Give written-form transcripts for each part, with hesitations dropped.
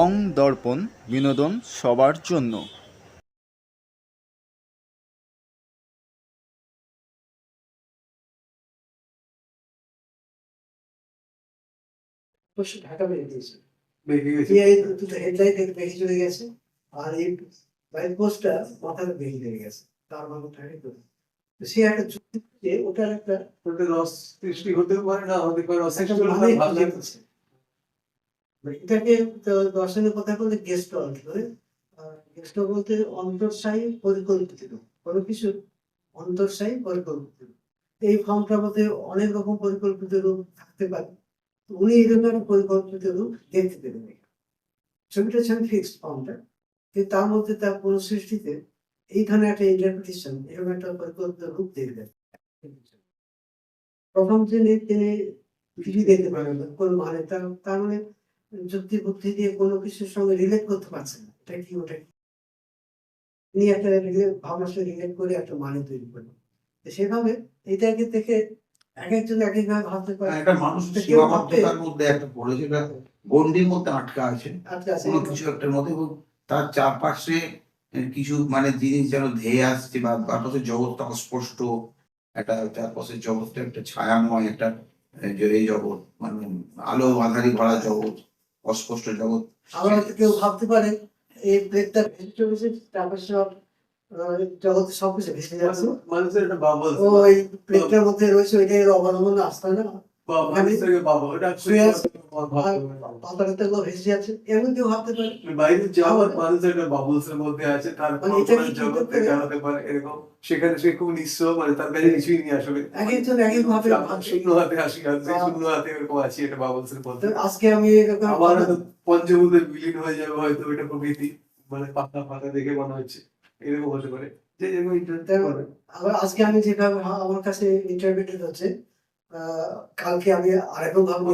বং দর্পণ বিনোদন সবার জন্য। ঢাকা দুটো হেডলাইট বেরিয়ে চলে গেছে, আর এই লাইট পোস্টটা মাথাটা বেরিয়ে হয়ে গেছে, তার মানে সে একটা যুক্তি দিয়ে ওটার একটা লস সৃষ্টি হতে পারে, না হতে পারে, এটাকে দর্শনের কথা বলতে গেস্ট গেস্ট বলতে অন্তর্সায়ী পরিকল্পিত রূপ, কোনো কিছু অন্তর্সায়ী পরিকল্পিত রূপ। এই ফর্মটার মধ্যে অনেক রকম পরিকল্পিত রূপ থাকতে পারে, উনি এরকম পরিকল্পিত রূপ দেখতে পেলেন। ছবিটা ছবি ফিক্সড ফর্মটা, কিন্তু তার মধ্যে তার কোনো সৃষ্টিতে এই ধরনের একটা ইন্টারপ্রিটেশন, এরকম একটা পরিকল্পিত রূপ দেখবেন। প্রথম তিনি কিছু দেখতে পারেন না, কোনো মানে তার মানে যুক্তি বুদ্ধি দিয়ে কোনো কিছুর সঙ্গে রিলেট করতে পারছেন না, এটা কি ওটা কি, তিনি একটা ভাবনার সঙ্গে রিলেট করে একটা মানে তৈরি করবেন। সেভাবে এটাকে দেখে এক একজন এক একভাবে ভাবতে পারে। একটা মানুষ সীমাবদ্ধতার মধ্যে একটা পড়েছে, গন্ডির মধ্যে আটকা আছে কোনো কিছু একটার মধ্যে, এবং তার চারপাশে কিছু মানে জিনিস যেন ধেয়ে আসছে, বা চারপাশের জগৎটা অস্পষ্ট, একটা চারপাশের জগৎটা একটা ছায়াময় একটা এই জগৎ, মানে আলো আধারি ভরা জগৎ, অস্পষ্ট জগৎ। আবার কেউ ভাবতে পারে এই প্লেটটা ভেসে চলেছে, তারপর সব জগতে সবকিছু ভেসে যাচ্ছে, মানুষের একটা বাবল, ওই প্লেটটার মধ্যে রয়েছে, ওইটাই অবলম্বন আসতে না ভেসে যাচ্ছে, এমন কেউ ভাবতে পারে। বাইরে যাওয়ার মানুষ একটা বাবলসের মধ্যে আছে, তার জগৎ জানাতে পারে এরকম, সেখানে সে খুব নিঃস্ব, মানে তার কাছে কিছুই নেই আসলে, এক একজন এক এক ভাবে শূন্য হাতে হাসি আসছে, শূন্য হাতে এরকম আছি একটা বাবলসের মধ্যে। আজকে আমি আবার পঞ্চভূতে বিলীন হয়ে যাবে হয়তো এটা প্রকৃতি, মানে পাতা পাতা দেখে মনে হচ্ছে এরকম হতে পারে। আবার আজকে আমি যেভাবে আমার কাছে ইন্টারপ্রেটেড হচ্ছে, কালকে আমি আরেকও ভাববো।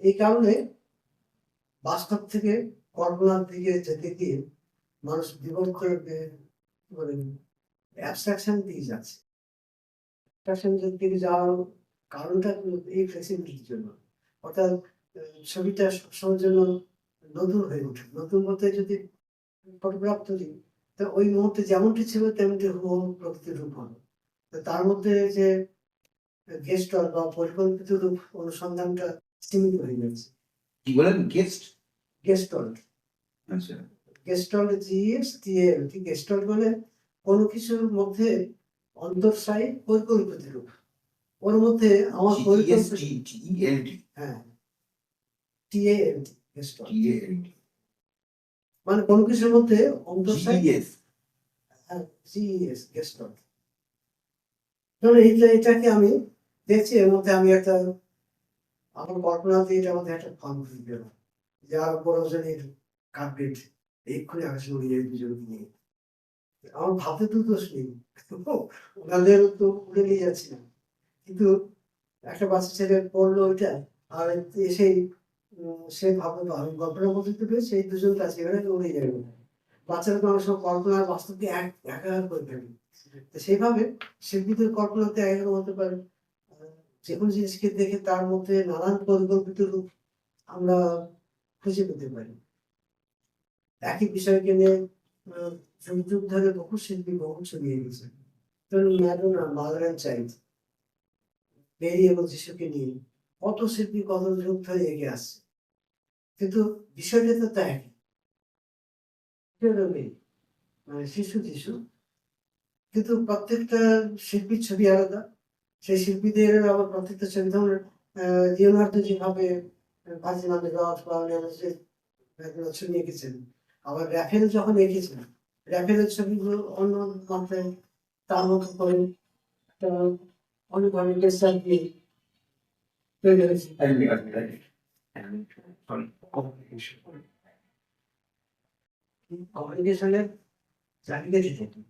এই কারণে বাস্তব থেকে কল্পনার দিকে যেতে গিয়ে মানুষ বিভক্ত মানে অ্যাবস্ট্রাকশন দিকে যাচ্ছে। অ্যাবস্ট্রাকশন দিকে যাওয়ার কারণটা এই ফ্লেক্সিবিলিটির জন্য, অর্থাৎ ছবিটা সবসময়ের জন্য নতুন হয়ে ওঠে। নতুন বলতে যদি ফটোগ্রাফ তৈরি, তো ওই মুহূর্তে যেমনটি ছিল তেমনটি হুবহু প্রকৃতির রূপ হলো। তার মধ্যে যে গেস্ট বা পরিকল্পিত রূপ অনুসন্ধানটা সীমিত হয়ে যাচ্ছে। কি বলেন গেস্ট? গেস্টল্ড, আচ্ছা, গেস্টল্ড GSTLD, গেস্টল্ড মানে কোনো কিছুর মধ্যে অন্তর্সায়ী পরিকল্পিত রূপ, ওর মধ্যে আমার পরিকল্পিত, হ্যাঁ TALD, গেস্টল্ড মানে কোনো কিছুর মধ্যে অন্তর্সায়ী, হ্যাঁ GES, গেস্টল্ড। তাহলে এটাকে আমি দেখছি, এর মধ্যে আমি একটা আমার কল্পনা দিয়ে এটার মধ্যে একটা ফর্ম খুঁজে পেলাম, যার বড়জনের কার্পেট এক্ষুনি আকাশে উড়ে যায় দুজনকে নিয়ে। আমার ভাবতে তো দোষ নেই, ওনাদের তো উড়ে নিয়ে যাচ্ছি না, কিন্তু একটা বাচ্চা ছেলে পড়লো ওইটা, আর এসেই সে ভাবলো আমি গল্পের মধ্যে থেকে সেই দুজন কাছে এখানে উড়ে যাবে। বাচ্চারা তো অনেক সময় কল্পনা আর বাস্তবকে একাকার করে ফেলে। তো সেইভাবে শিল্পীদের কল্পনাতে একরকম হতে পারে, যে কোনো জিনিসকে দেখে তার মধ্যে নানান পরিকল্পিত রূপ আমরা খুঁজে পেতে পারি। একই বিষয়কে নিয়ে যুগ যুগ ধরে বহু শিল্পী বহু ছবি এঁকেছেন। ধরুন Madonna, mother and child, Mary এবং যিশুকে নিয়ে কত শিল্পী কত যুগ ধরে এগিয়ে আসছে, কিন্তু বিষয়টা তো তাই মানে শিশু যিশু, কিন্তু প্রত্যেকটা শিল্পীর ছবি আলাদা। সেই শিল্পীদের আবার প্রত্যেকটা ছবি, ধরুন লিওনার্দো যেভাবে ভার্জিনালে রথ বা অন্যান্য ছবি এঁকেছেন, আবার র্যাফেল যখন এঁকেছেন, র্যাফেলের ছবিগুলো অন্য মাত্রায় তার মতো করে অনেক ধরনের টেস্টার দিয়ে তৈরি হয়েছে। কমিউনিকেশনের চাহিদা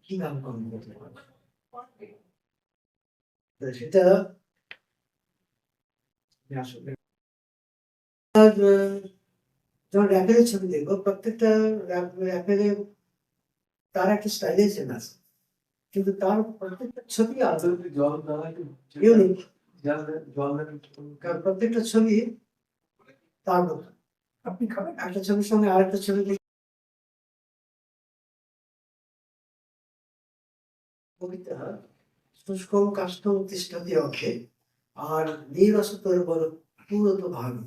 কিভাবে কমিউনিকেশন করে সেটা আসলে যখন র্যাপেলের ছবি দেখবো, প্রত্যেকটা র্যাপেলে তার একটা স্টাইলাইজেশন আছে, কিন্তু তার প্রত্যেকটা ছবি ইউনিক, কারণ প্রত্যেকটা ছবি তার মতো। আপনি খাবেন একটা ছবির সঙ্গে আরেকটা ছবি কবিতা শুষ্কম কাষ্ঠম তিষ্ঠতি অক্ষে আর নিরসতর বল পুরত ভাবি,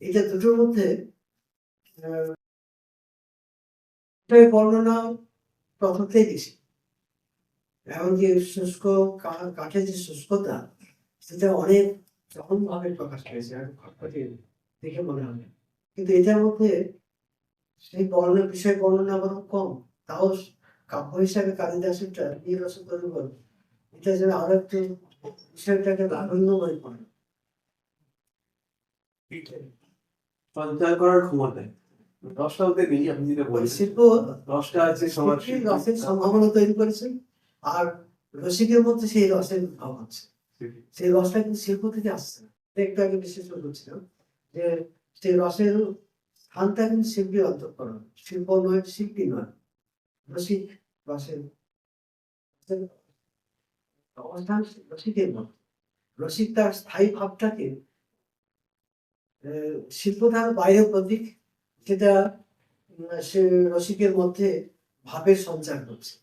এটা দুটোর মধ্যে বর্ণনা প্রথমতেই বেশি। এমনকি শুষ্ক কাঠের যে শুষ্কতা সেটা অনেক জঘন্য ভাবে প্রকাশ পেয়েছে আর খটখটে দেখে মনে হবে, কিন্তু এটার মধ্যে সেই বিষয় বর্ণনা বরং কম। তাও কাব্য হিসাবে কালিদাসেরটা নিরসতর বল এটা যেন আরো একটু বিষয়টাকে লাবণ্যময় করে। সঞ্চার করার ক্ষমতা রসটা ওদের নেই, আপনি যেটা বলছেন শিল্প রসটা আছে সবার শিল্পী রসের সম্ভাবনা তৈরি করেছেন, আর রসিকের মধ্যে সেই রসের উদ্ভব হচ্ছে। সেই রসটা কিন্তু শিল্প থেকে আসছে না। একটু আগে বিশ্লেষণ করছিলাম যে সেই রসের স্থানটা কিন্তু শিল্পীর অন্তঃকরণ, শিল্প নয়, শিল্পী নয়, রসিক রসের অবস্থান রসিকের মধ্যে। রসিক তার স্থায়ী ভাবটাকে শিল্পটার বাইরে প্রতীক, যেটা সে রসিকের মধ্যে ভাবের সঞ্চার করছে।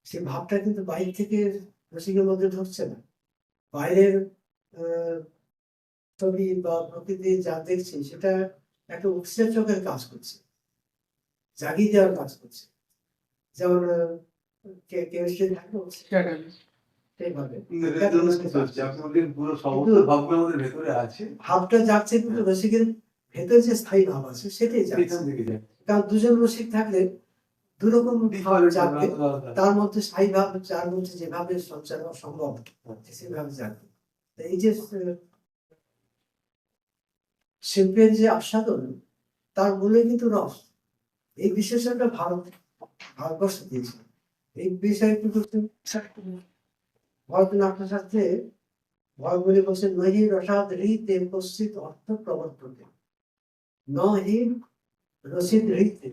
সেই ভাবটা কিন্তু বাইরে থেকে রসিকের মধ্যে ঢুকছে না, বাইরের ছবি বা প্রকৃতি যা দেখছি সেটা একটা উৎসেচকের কাজ করছে, জাগিয়ে দেওয়ার কাজ করছে। যেমন কেমিস্ট্রি থাকে সেইভাবে ভাবটা যাচ্ছে, কিন্তু রসিকের ভেতরে যে স্থায়ী ভাব আছে সেটাই যাচ্ছে। কারণ দুজন রসিক থাকলে দুরকম ভাব যাবে, তার মধ্যে স্থায়ী ভাব যার মধ্যে যেভাবে সঞ্চার হওয়া সম্ভব সেভাবে যাবে। এই যে শিল্পের যে আস্বাদন, তার মূলে কিন্তু রস। এই বিশেষণটা ভারতবর্ষ দিয়েছে। এই বিষয়ে কিন্তু ভরতনাট্যশাস্ত্রে ভরতগুলি বলছেন নহি রসাদ হৃতে কশ্চিৎ অর্থ প্রবর্ততে, নহি রসিদ হৃতে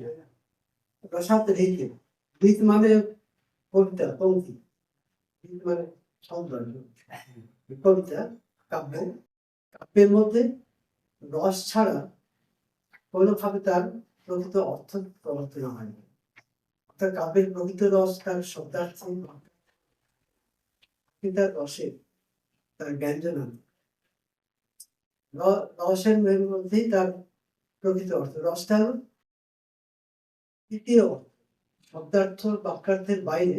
রসাদ হৃতে। হৃত মানে কবিতা, পঙ্ক্তি, মানে সৌন্দর্য, কবিতা কাব্য, কাব্যের মধ্যে রস ছাড়া কোনোভাবে তার প্রকৃত অর্থ প্রবর্তন হয় না। অর্থাৎ কাব্যের প্রকৃত রস তার শব্দার্থে, তার রসে, তার ব্যঞ্জনা, রসের মধ্যেই তার প্রকৃত অর্থ। রসটা হল তৃতীয় অর্থ, শব্দার্থ বাক্যার্থের বাইরে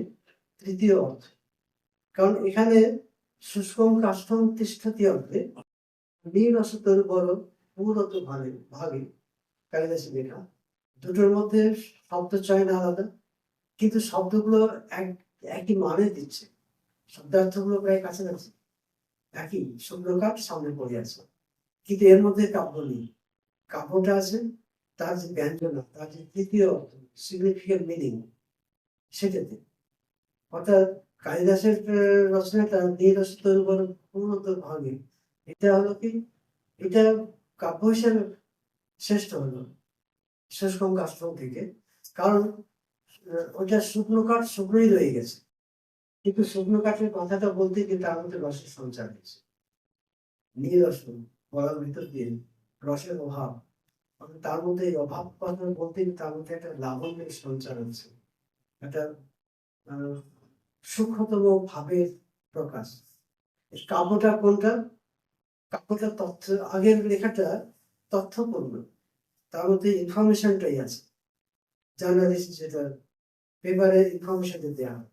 তৃতীয় অর্থ। কারণ এখানে শুষ্কম কাষ্ঠম তিষ্ঠতি অর্থে নিরসতর বড় পুরত ভাগে কালিদাসে লেখা, দুটোর মধ্যে শব্দ চয়ন আলাদা, কিন্তু শব্দগুলো একই মানে দিচ্ছে, শব্দার্থগুলো প্রায় কাছাকাছি একই, শুক্রকাঠ সামনে পড়ে আছে, কিন্তু এর মধ্যে কাব্য নেই। কাব্যটা আছে তার যে ব্যঞ্জনা, তার যে তৃতীয় অর্থ, সিগনিফিকেন্ট মিনিং, সেটাতে। অর্থাৎ কালিদাসের রচনাটা নিরসিত পূর্ণত ভাগে, এটা হলো কি, এটা কাব্য হিসাবে শ্রেষ্ঠ হলো শুষ্কম কাষ্ঠম থেকে। কারণ ওইটা শুকনো কাঠ শুকনোই রয়ে গেছে, কিন্তু শুকনো কাঠের কথাটা বলতে কিন্তু তার মধ্যে রসের সঞ্চার হয়েছে। নিরসন বলার ভিতর দিয়ে রসের অভাব, তার মধ্যে এই অভাব কথা বলতে তার মধ্যে একটা লাবণ্যের সঞ্চার হচ্ছে, একটা সূক্ষ্মতম ভাবের প্রকাশ। কাব্যটা কোনটা? কাব্যটা তথ্য, আগের লেখাটা তথ্যপূর্ণ, তার মধ্যে ইনফরমেশনটাই আছে, জার্নালিস্ট যেটা পেপারে ইনফরমেশন দেওয়া হয়,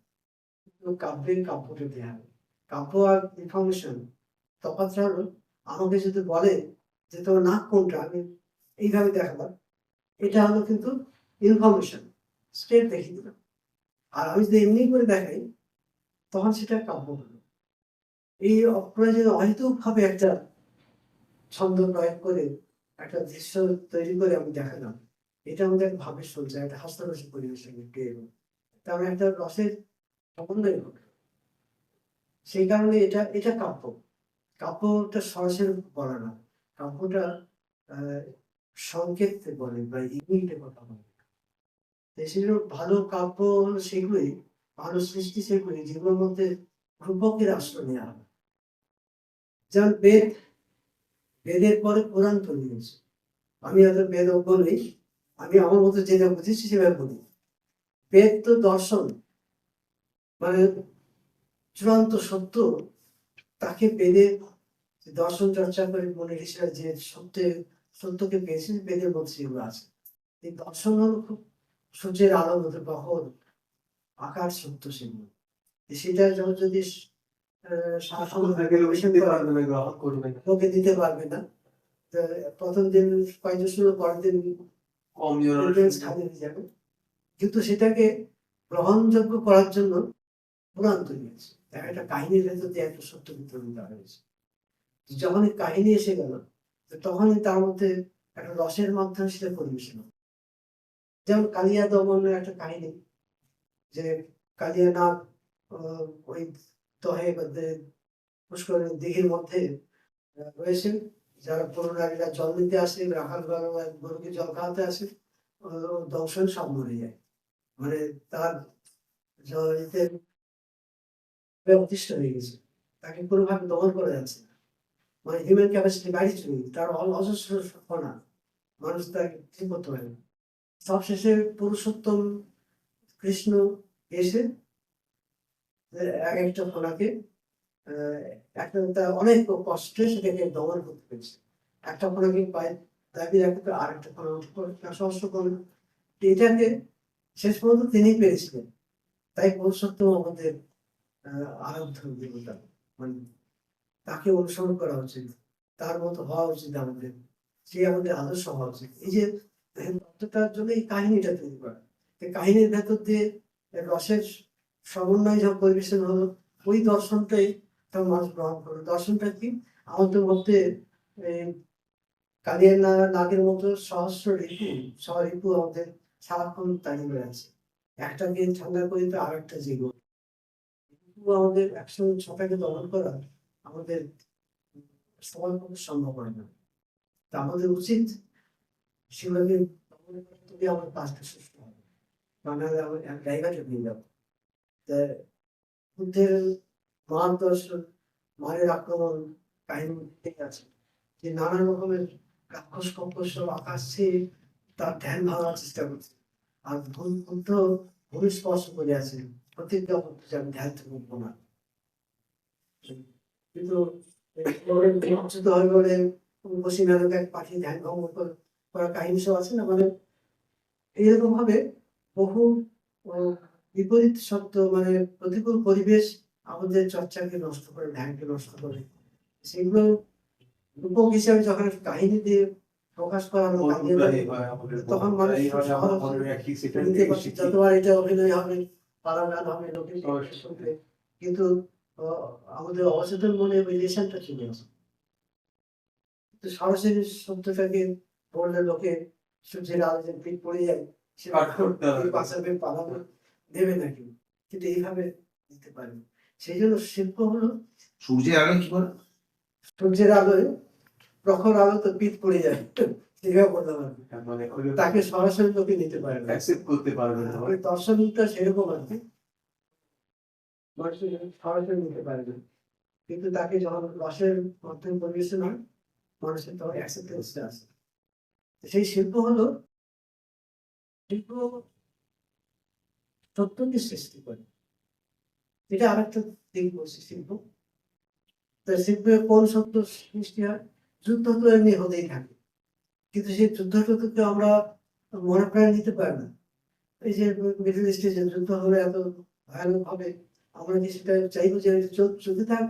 কাব্যটা দেওয়া হয়। কাব্য আর ইনফরমেশন তফাৎটা হলো, আমাকে যদি বলে যে তোমার নাক কোনটা, আমি এইভাবে দেখালাম, এটা হলো কিন্তু ইনফরমেশন, স্টেট দেখিয়ে দিলাম। আর আমি যদি এমনি করে দেখাই তখন সেটা কাব্য হলো। এই অপ্রয়োজনীয় অহেতুকভাবে একটা ছন্দ প্রয়োগ করে একটা দৃশ্য তৈরি করে আমি দেখালাম, এটা আমাদের ভাবের সঞ্চয়, একটা হাস্যরসিক পরিবেশের মধ্যে এলো, কারণ একটা রসের সমন্বয় ঘটে। সেই কারণে এটা কাব্য। কাব্যটা সরাসরি বলা না, কাব্যটা সংকেত বলে বা ইঙ্গিতে কথা বলে। সেগুলো ভালো কাব্য হলো সেগুলোই, ভালো সৃষ্টি সেগুলি যেগুলোর মধ্যে রূপকের আশ্রয় নেওয়া হবে। যেমন বেদের পরে পুরাণ তৈরি হয়েছে, আমি এত বেদজ্ঞ নেই, আমি আমার মতো যেটা বুঝেছি সেভাবে বলি। বেদ তো দর্শন, মানে চূড়ান্ত সত্য। তাকে বেদের দর্শন চর্চা করে মনে হিসেবে যে সত্যকে পেয়েছে, বেদের মধ্যে সেগুলো আছে। এই দর্শন হলো খুব সূর্যের আলোর মতো প্রখর আকার সত্য, সেগুলো সেটা যখন যদি শাসন দিতে পারবে না, গ্রহণ করবে না, লোকে দিতে পারবে না, তো প্রথম দিন কয়েকজন শুরু, পরের দিন কম খালি হয়ে যাবে। কিন্তু সেটাকে গ্রহণযোগ্য করার জন্য পুরাণ তৈরি হয়েছে, একটা কাহিনীর ভেতর দিয়ে একটা সত্য বিতরণ দেওয়া হয়েছে। যখন এই কাহিনী এসে গেল, তখনই তার মধ্যে একটা রসের মাধ্যমে সেটা পরিবেশন হবে। যেমন কালিয়া দমনের একটা কাহিনী, যে কালিয়া নাগ ওই দহে পুষ্করের দিঘির মধ্যে রয়েছে, যারা পুরো নারীরা জল নিতে আসে, রাখাল গরুকে জল খাওয়াতে আসে, দংশন সব মরে যায়, মানে তার অতিষ্ঠ হয়ে গেছে, তাকে কোনোভাবে দমন করা যাচ্ছে না, মানে হিউম্যান ক্যাপাসিটি বাইরে চলে গেছে, তার অজস্র কণা, মানুষ তাকে ঠিক করতে পারে না। সবশেষে পুরুষোত্তম কৃষ্ণ এসে এক একটা ফোনাকে একটা অনেক কষ্টে সেটাকে দমন করতে পেরেছে। একটা ফোনাকে পায়ে দাবিয়ে রাখতে আর একটা ফোনা সহস্র করে, এটাকে শেষ পর্যন্ত তিনি পেরেছিলেন। তাই পুরুষোত্তম আমাদের আরাধ্য দেবতা, মানে তাকে অনুসরণ করা উচিত, তার মতো হওয়া উচিত আমাদের, সে আমাদের আদর্শ হওয়া উচিত। এই যে তত্ত্বটার জন্য এই কাহিনীটা তৈরি করা, এই কাহিনীর ভেতর দিয়ে রসের সমন্বয় যখন পরিবেশন হলো, ওই দর্শনটাই তখন মানুষ গ্রহণ করলো। দর্শনটা কি? আমাদের মধ্যে কালিয়া নাগের মতো সহস্র ঋতু আমাদের সারাক্ষণ তাড়িয়ে বেড়াচ্ছে, একটাকে ঠান্ডা করে তো আর একটা জীবন, আমাদের একসঙ্গে ছটাকে দমন করা আমাদের সবার পক্ষে সম্ভব হয় না। তা আমাদের উচিত সেগুলোকে দমন করতে আমার কাজটা সুস্থ হবে, নাহলে আমার এক জায়গাটা নিয়ে যাবো। বুদ্ধের মহান দর্শন, মায়ের আক্রমণ কাহিনী আছে, যে নানা রকমের রাক্ষস কক্ষস আকাশ ছেয়ে তার ধ্যান ভাঙার চেষ্টা করছে, আর বুদ্ধ ভূমি স্পর্শ করে আছে, প্রতিজ্ঞা করতে যে আমি ধ্যান থেকে উঠবো না। কিন্তু বিকশিত হয়ে বলে বসি নারক এক পাখি ধ্যান ভঙ্গ করা কাহিনী সব আছে না, মানে এইরকম ভাবে বহু বিপরীত সত্য, মানে প্রতিকূল পরিবেশ আমাদের চর্চাকে নষ্ট করে, ধ্যানকে নষ্ট করে। সেগুলো রূপক হিসাবে যখন কাহিনী দিয়ে প্রকাশ করা হলো, তখন মানুষ যতবার এটা অভিনয় হবে, পালা গান হবে, লোকে শুনবে, কিন্তু আমাদের অচেতন মনে রিলেশনটা চলে আসে। তো সরাসরি সত্যটাকে বললে লোকে সূর্যের আলো যে পিঠ পড়ে যায়, সে বাঁচাবে, পালাবে দেবে নাকি, কিন্তু এইভাবে দিতে পারে। সেই জন্য শিল্প হলো সূর্যের আলো কি বলে, সূর্যের আলোয় প্রখর আলো তো পিঠ পড়ে যায়, সেভাবে বলতে পারবে, মানে তাকে সরাসরি লোকে নিতে পারে না, অ্যাকসেপ্ট করতে পারবে না। ওই দর্শনটা সেরকম আর কি, মানুষের সরাসরি নিতে পারে না, কিন্তু তাকে যখন রসের মাধ্যমে পরিবেশন হয়, মানুষের তখন অ্যাকসেপ্টেন্সটা আসে। সেই শিল্প হলো, শিল্প সত্যকে সৃষ্টি করে, এটা আরেকটা দিক বলছে শিল্প। তা শিল্পে কোন সত্য সৃষ্টি হয়? যুদ্ধ তো এমনি হতেই থাকে, কিন্তু সেই যুদ্ধটা তো আমরা মনে প্রাণে নিতে পারি না। এই যে মিডল ইস্টে যে যুদ্ধ হলে এত ভয়ানক হবে, আমরা কি সেটা চাইবো যে চলতে থাক,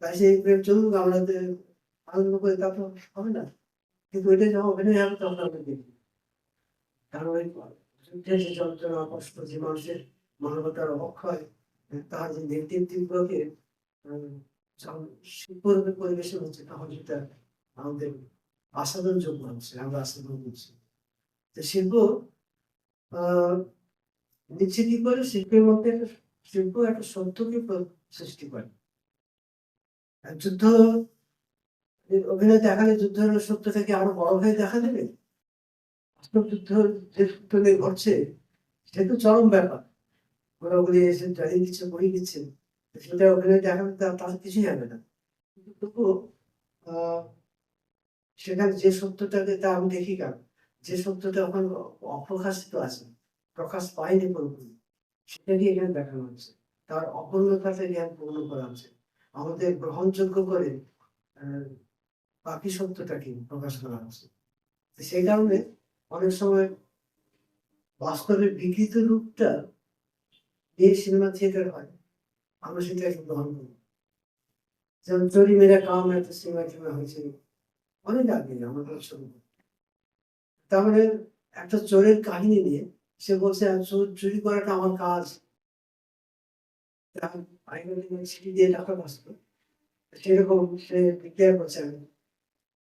তাই সেই প্রেম চলুক, আমরা আনন্দ করে, তারপর হবে না। কিন্তু এটা যখন অভিনয় হবে তখন আমরা দেখি, কারণ ওই যুদ্ধের যে যন্ত্রণা কষ্ট, যে মানুষের মানবতার অবক্ষয়, তার যে নেতৃত্বকে শিল্পরূপে পরিবেশন হচ্ছে, তখন সেটা আমাদের আস্বাদন যোগ্য হচ্ছে, আমরা আস্বাদন করছি। তো শিল্প নিচ্ছে কি করে? শিল্পের মধ্যে শিল্প একটা সত্যকে সৃষ্টি করে। যুদ্ধ অভিনয় দেখালে যুদ্ধের সত্যটাকে আরো বড় হয়ে দেখা দেবে, বাস্তব যুদ্ধ যে সত্য নিয়ে ঘটছে সে তো চরম ব্যাপার, ওগুলি এসে জ্বালিয়ে দিচ্ছে, বই দিচ্ছে, সেটা অভিনয় দেখালে তার কিছুই হবে না। কিন্তু তবুও সেখানে যে সত্যটাকে তা আমি দেখি কেন, যে সত্যটা এখন অপ্রকাশিত আছে, প্রকাশ পায়নি পুরোপুরি, সেটাকে এখানে দেখানো হচ্ছে। তার অপূর্ণতাটাকে এখানে পূর্ণ করা হচ্ছে, আমাদের গ্রহণযোগ্য করে আহ, বাকি সত্যটাকে প্রকাশ করা হচ্ছে। তো সেই কারণে অনেক সময় বাস্তবের বিকৃত রূপটা যে সিনেমা থিয়েটার হয়, আমরা সেটাকে গ্রহণ করি। যেমন চুরি মেরা কাম একটা সিনেমা টিনেমা হয়েছিল অনেক আগে, আমাদের ছবি। তার মানে একটা চোরের কাহিনী নিয়ে সে বলছে চুরি করাটা আমার কাজ, সিটি দিয়ে টাকা বাঁচতো, সেরকম সে ডিক্লেয়ার করছে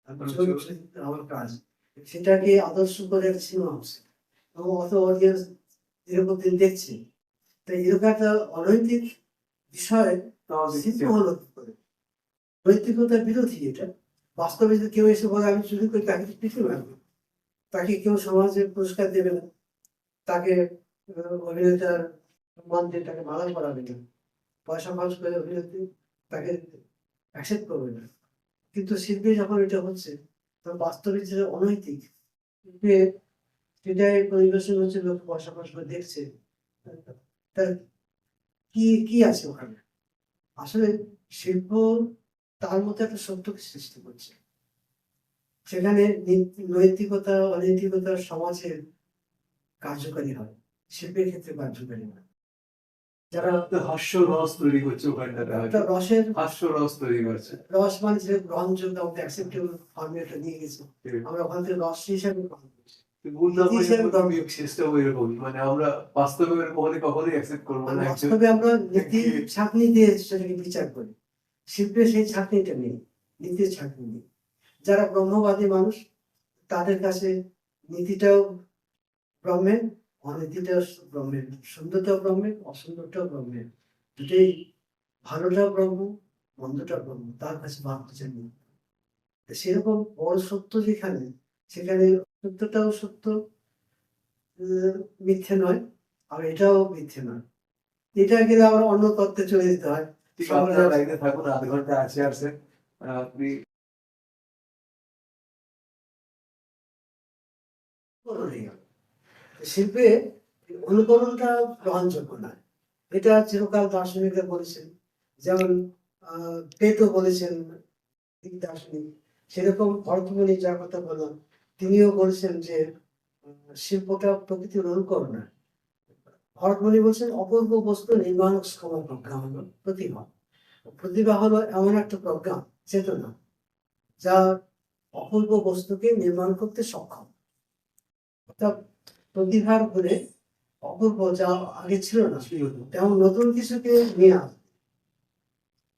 আমি চোর আমার কাজ। সেটাকে আদর্শ করে একটা সিনেমা হচ্ছে এবং অত অডিয়েন্স এরকম দিন দেখছে। তাই এরকম একটা অনৈতিক বিষয় সিনেমা হলো কি করে? নৈতিকতার বিরোধী এটা। বাস্তবে যদি কেউ এসে বলে আমি চুরি করি, তাকে কিছু লাগবে, তাকে কেউ সমাজের পুরস্কার দেবে না, তাকে অভিনেতার সম্মান দিয়ে তাকে মালা করাবে না, পয়সা খরচ করে অভিনেত্রী তাকে অ্যাকসেপ্ট করবে না। কিন্তু শিল্পী যখন এটা হচ্ছে, তখন বাস্তবে যেটা অনৈতিক, শিল্পে সেটাই পরিবেশন হচ্ছে, লোক পয়সা খরচ করে দেখছে, তার কি কি আছে ওখানে? আসলে শিল্প তার মধ্যে একটা সত্যকে সৃষ্টি করছে, সেখানে নৈতিকতা অনৈতিকতা সমাজের কার্যকারী হয়, শিল্পের ক্ষেত্রে কার্যকারী হয়। যারা হাস্য রস তৈরি করছে ওখানটাতে, একটা রসের হাস্য রস তৈরি করছে। রস মানে যে গ্রহণযোগ্য, আমাদের অ্যাকসেপ্টেবল ফর্মুলাটা নিয়ে গেছে, আমরা ওখান থেকে রস হিসাবে গ্রহণ করছি। চেষ্টা এরকম, মানে আমরা বাস্তবে কখনোই অ্যাকসেপ্ট করবো আর না। বাস্তবে আমরা নীতির ছাঁকনি দিয়ে সেটাকে বিচার করি, শিল্পে সেই ছাঁকনিটা নেই, নীতির ছাঁকনি নেই। যারা ব্রহ্মবাদী মানুষ, তাদের কাছে নীতিটাও ব্রহ্মের, অনীতিটাও ব্রহ্মের, সুন্দরটাও ব্রহ্মের, অসুন্দরটাও ব্রহ্মের, দুটোই, ভালোটাও ব্রহ্ম, মন্দটাও ব্রহ্ম, তার কাছে ভাব বিচার নেই। সেরকম বড় সত্য যেখানে, সেখানে সত্যটাও সত্য, মিথ্যে নয়, আর এটাও মিথ্যে নয়। এটা গেলে আবার অন্য তত্ত্বে চলে যেতে হয়। ঠিক, আপনারা লাইনে থাকুন, আধ ঘন্টা আছে আসে। আপনি শিল্পে অনুকরণটা গ্রহণযোগ্য নয়, এটা চিরকাল দার্শনিকরা বলেছেন। যেমন প্লেটো বলেছেন, গ্রিক দার্শনিক, সেরকম ভরতমুনি যার কথা বললাম, তিনিও বলেছেন যে শিল্পটা প্রকৃতির অনুকরণ নয়। ভরতমুনি বলছেন অপূর্ব বস্তু নির্মাণ ক্ষমা প্রজ্ঞা হলো প্রতিভা। প্রতিভা হলো এমন একটা প্রজ্ঞা, চেতনা, যা অপূর্ব বস্তুকে নির্মাণ করতে সক্ষম। অর্থাৎ প্রতিভার উপরে অপূর্ব যা আগে ছিল না, তেমন নতুন কিছুকে নিয়ে আসে।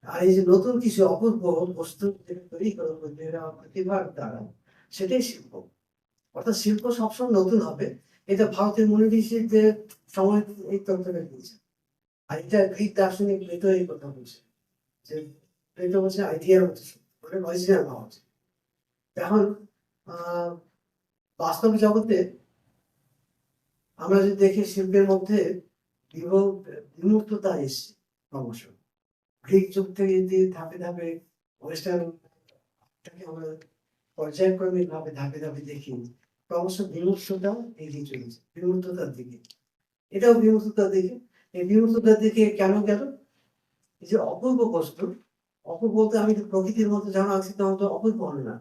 আর এই যে নতুন কিছু অপূর্ব বস্তু তৈরি করা প্রতিভার দ্বারা, সেটাই শিল্প। অর্থাৎ শিল্প সবসময় নতুন হবে, এটা ভারতের মনি ঋষিদের সময় এই তত্ত্বটা দিয়েছে। আর এটা গ্রিক দার্শনিক প্লেটো এই কথা বলছে, যে প্লেটো বলছে আইডিয়ার মতো মানে অরিজিনাল হওয়া উচিত। এখন বাস্তব জগতে আমরা যদি দেখি, শিল্পের মধ্যে বিমূর্ততা এসছে ক্রমশ। গ্রিক যুগ থেকে যদি ধাপে ধাপে ওয়েস্টার্নটাকে আমরা পর্যায়ক্রমিক ভাবে ধাপে ধাপে দেখি, ক্রমশ বিমূর্ততা এগিয়ে চলেছে বিমূর্ততার দিকে। এটাও বিমূর্ততার দিকে। এই বিমূর্ততার দিকে কেন গেল? এই যে অপূর্ব বস্তু, অপূর্ব বলতে আমি প্রকৃতির মধ্যে যেমন আছি তেমন তো অপূর্ব হলো না,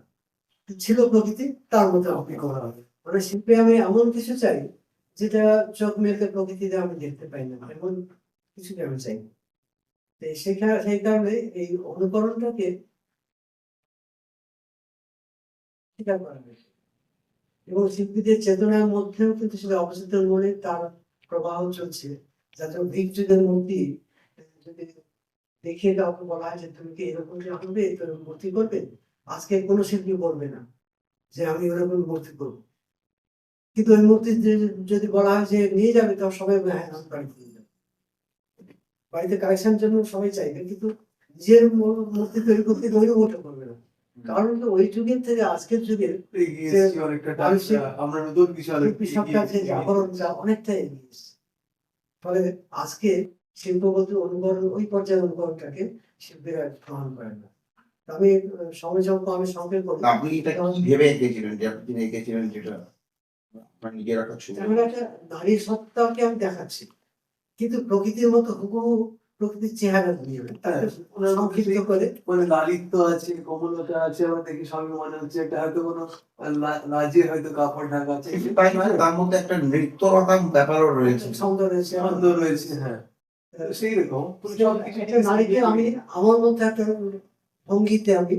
ছিল প্রকৃতি, তার মধ্যে অপূর্ব করা হবে। মানে শিল্পে আমি এমন কিছু চাই যেটা চোখ মেলতে প্রকৃতিতে আমি দেখতে পাই না, এমন কিছুকে আমি চাই। সেই কারণে এই অনুকরণটাকে স্বীকার করা হয়েছে। এবং শিল্পীদের চেতনার মধ্যেও কিন্তু সেটা অবচেতন মনে তার প্রবাহ চলছে। যাতে গ্রিক যুগের মূর্তি যদি দেখিয়ে কাউকে বলা হয় যে তুমি কি এরকম করবে, এরকম মূর্তি করবে, আজকে কোনো শিল্পী বলবে না যে আমি ওরকম মূর্তি করবো। কিন্তু ওই মূর্তি যদি বলা হয় যে নিয়ে যাবে, তখন সবাই হ্যাঁ আমি বাড়িতে নিয়ে যাবো। বাড়িতে কালেকশন জন্য সবাই চাইবে, কিন্তু নিজের মূর্তি তৈরি করতে ওইরকম ওটা করবে না। কারণ ওই যুগের থেকে আজকের যুগের আমরা নতুন কিছু জাগরণ যা অনেকটাই এগিয়ে এসেছে। ফলে আজকে শিল্প বলতে অনুকরণ, ওই পর্যায়ে অনুকরণটাকে শিল্পীরা গ্রহণ করে না। আমি সময় যখন আমি সংক্ষেপ করি, আপনি এটা কি ভেবে এঁকেছিলেন যে আপনি এঁকেছিলেন যেটা আপনার নিজের একটা ছবি? তেমন একটা নারীর সত্তাকে আমি দেখাচ্ছি, কিন্তু প্রকৃতির মতো হুবহু প্রকৃতির চেহারা নিয়ে তাকে সংক্ষিপ্ত করে। মানে লালিত্য আছে, কোমলতা আছে, আমরা দেখি সবই মনে হচ্ছে একটা হয়তো কোনো লাজের হয়তো কাপড় ঢাকা আছে, কিন্তু তাই নয়, তার মধ্যে একটা নৃত্যরতা ব্যাপারও রয়েছে। ছন্দ রয়েছে, আনন্দ রয়েছে। হ্যাঁ, সেই রকম একটা নারীকে আমি আমার মধ্যে একটা ভঙ্গিতে আমি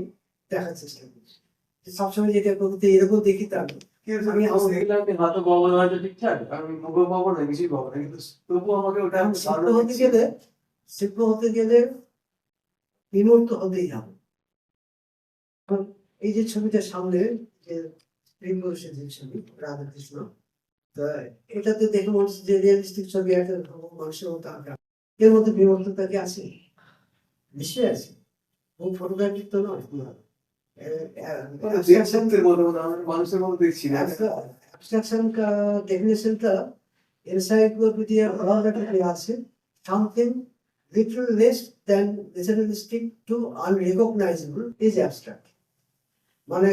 দেখার চেষ্টা করছি, যে সবসময় যেটা প্রকৃতি এরকম দেখি তা না। আমি দেখলাম যে হাতে পাবো না হয়তো ঠিকঠাক, আমি মুখে পাবো না, কিছুই পাবো না, কিন্তু তবুও আমাকে ওটা এখন শিল্প হতে গেলে বিমূর্ত হতেই হবে। এখন এই যে ছবিটা সামনে, যে প্রেম পুরুষের যে ছবি রাধাকৃষ্ণ, তা এটাতে দেখে মনে হচ্ছে যে রিয়েলিস্টিক ছবি, একটা মানুষের মতো আঁকা, এর মধ্যে বিমূর্ততা কি আছে? নিশ্চয়ই আছে। ফটোগ্রাফি তো নয়, মানুষের মতো দেখছি না। abstraction का definition টা encyclopedia Royal আছে, something little less than naturalistic to unrecognizable is abstract। মানে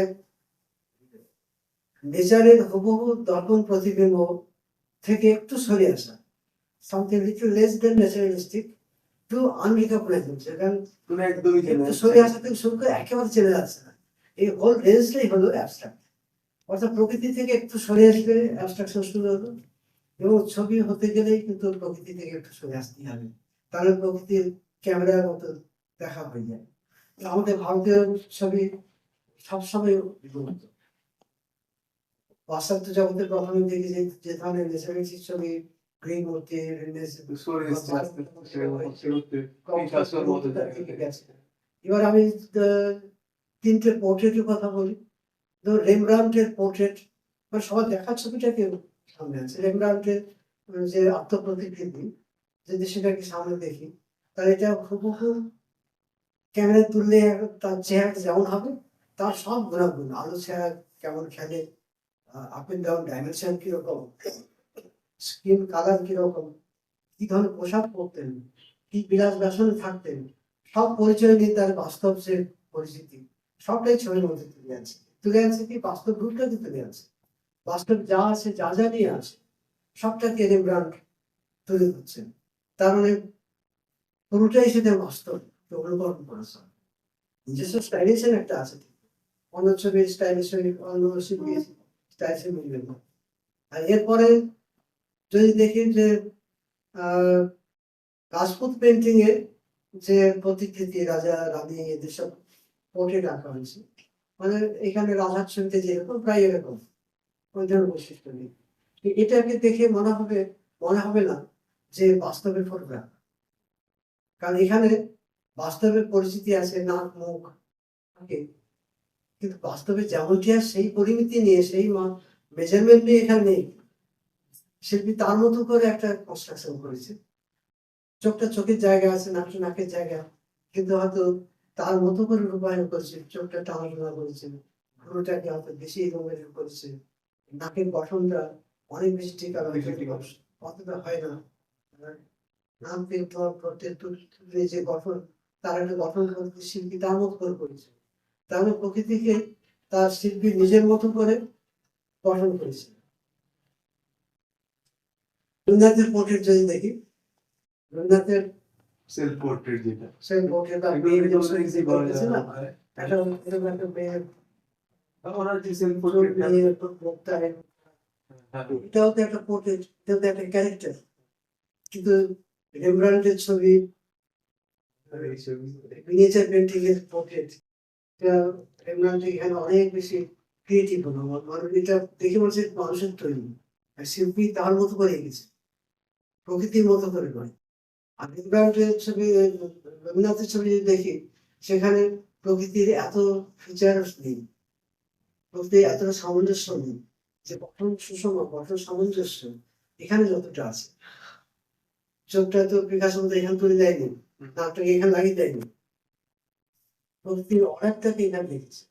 নেচারের হুবহু দর্পণ প্রতিবিম্ব থেকে একটু সরে আসা, something little less than naturalistic to unrecognizable, সেখানে তুমি একদমই একটু সরে আসা থেকে শুরু করে একেবারে চলে যাচ্ছে না, এই হোল রেঞ্জটাই হলো অ্যাবস্ট্রাক্ট। অর্থাৎ প্রকৃতি থেকে একটু সরে আসলে অ্যাবস্ট্রাকশন শুরু হলো, এবং ছবি হতে গেলেই কিন্তু প্রকৃতি থেকে একটু সরে আসতেই হবে, তাহলে প্রকৃতির ক্যামেরার মতো দেখা হয়ে যায়। আমাদের ভারতীয় ছবি সবসময় বিভক্ত। পাশ্চাত্য জগতের প্রথমে দেখি যে ধরনের ন্যাচারালিস্টিক ছবি, গ্রিন মূর্তি, এবার আমি তিনটে পোর্ট্রেটের কথা বলি। ধর রেমব্রান্ডের পোর্ট্রেট, মানে সবার দেখার ছবিটাকে সামনে আছে, রেমব্রান্ডের যে আত্মপ্রতিকৃতি, যদি সেটাকে সামনে দেখি, তাহলে এটা হুবহু ক্যামেরা তুললে তার চেহারা যেমন হবে, তার সব গুণাগুণ, আলো ছায়া কেমন খেলে, আপ এন্ড ডাউন ডাইমেনশন কিরকম, স্কিন কালার কিরকম, কি ধরনের পোশাক পরতেন, কি বিলাস ব্যসনে থাকতেন, সব পরিচয় নিয়ে তার বাস্তব যে পরিস্থিতি, সবটাই ছবির মধ্যে তুলে আনছে কি বাস্তব রূপটাকে তুলে আনছে, বাস্তব যা আছে, যা যা নিয়ে আছে, সবটাকে রেমব্রান্ড তুলে ধরছেন। তার মানে পুরোটাই সেটা বাস্তব অনুকরণ করেছে। নিজস্ব স্টাইলিশন একটা আছে, অন্য ছবির স্টাইলিশন অন্য শিল্পী স্টাইলিশন মিলবে না। আর এরপরে যদি দেখি যে রাজপুত পেন্টিং এর যে প্রতিকৃতি, রাজা রানী, এদের সব পোর্ট্রেট আঁকা হয়েছে, মানে এখানে রাজার ছবিতে যেরকম প্রায় এরকম ওই ধরনের বৈশিষ্ট্য নেই। এটাকে দেখে মনে হবে না যে বাস্তবের ফটোগ্রাফ, কারণ এখানে বাস্তবের পরিস্থিতি আছে, নাক মুখ, কিন্তু বাস্তবে যেমনটি আর সেই পরিমিতি নিয়ে, সেই মেজারমেন্ট নিয়ে এখানে নেই। শিল্পী তার মতো করে একটা কনস্ট্রাকশন করেছে, চোখটা চোখের জায়গা আছে, নাকটা নাকের জায়গা, কিন্তু হয়তো তার মতো করে রূপায়ণ করেছে, চোখটা টানা করেছে, ভুরুটাকে হয়তো বেশি রঙের করেছে, নাকের গঠনটা অনেক বেশি ঠিক অতটা হয় না, নাম যে গঠন, তার একটা গঠন শিল্পী তার মতো করে করেছে। তাহলে প্রকৃতিকে তার শিল্পী নিজের মতো করে গঠন করেছে। রবীন্দ্রনাথের পোর্ট্রেট যদি দেখি, রবীন্দ্রনাথের সেলফ পোর্ট্রেট, যেটা সেলফ পোর্ট্রেট বা মেয়ের করেছে না, একটা এরকম একটা মেয়ের ওনার যে সেলফ পোর্ট্রেট, এটাও তো একটা পোর্ট্রেট, এটাও তো একটা ক্যারেক্টার। কিন্তু রেমব্রান্ডের ছবি, মিনিয়েচার পেন্টিং এর পোর্ট্রেট, এটা রেমব্রান্ড এখানে অনেক বেশি ক্রিয়েটিভ হলো, মানুষ এটা দেখে বলছে মানুষের তৈরি, আর শিল্পী তার মতো করে এঁকেছে, প্রকৃতির মতো করে নয়। আর রেমব্রান্ডের ছবি, রবীন্দ্রনাথের ছবি যদি দেখি, সেখানে প্রকৃতির এত ফিচার্স নেই, প্রকৃতির এতটা সামঞ্জস্য নেই, যে গঠন সুষম, গঠন সামঞ্জস্য এখানে যতটা আছে। চোখটা তো পিকাসো মতো এখানে তুলে দেয়নি, নাকটাকে এখানে লাগিয়ে দেয়নি, প্রকৃতির অনেকটাকে এখানে দেখেছে।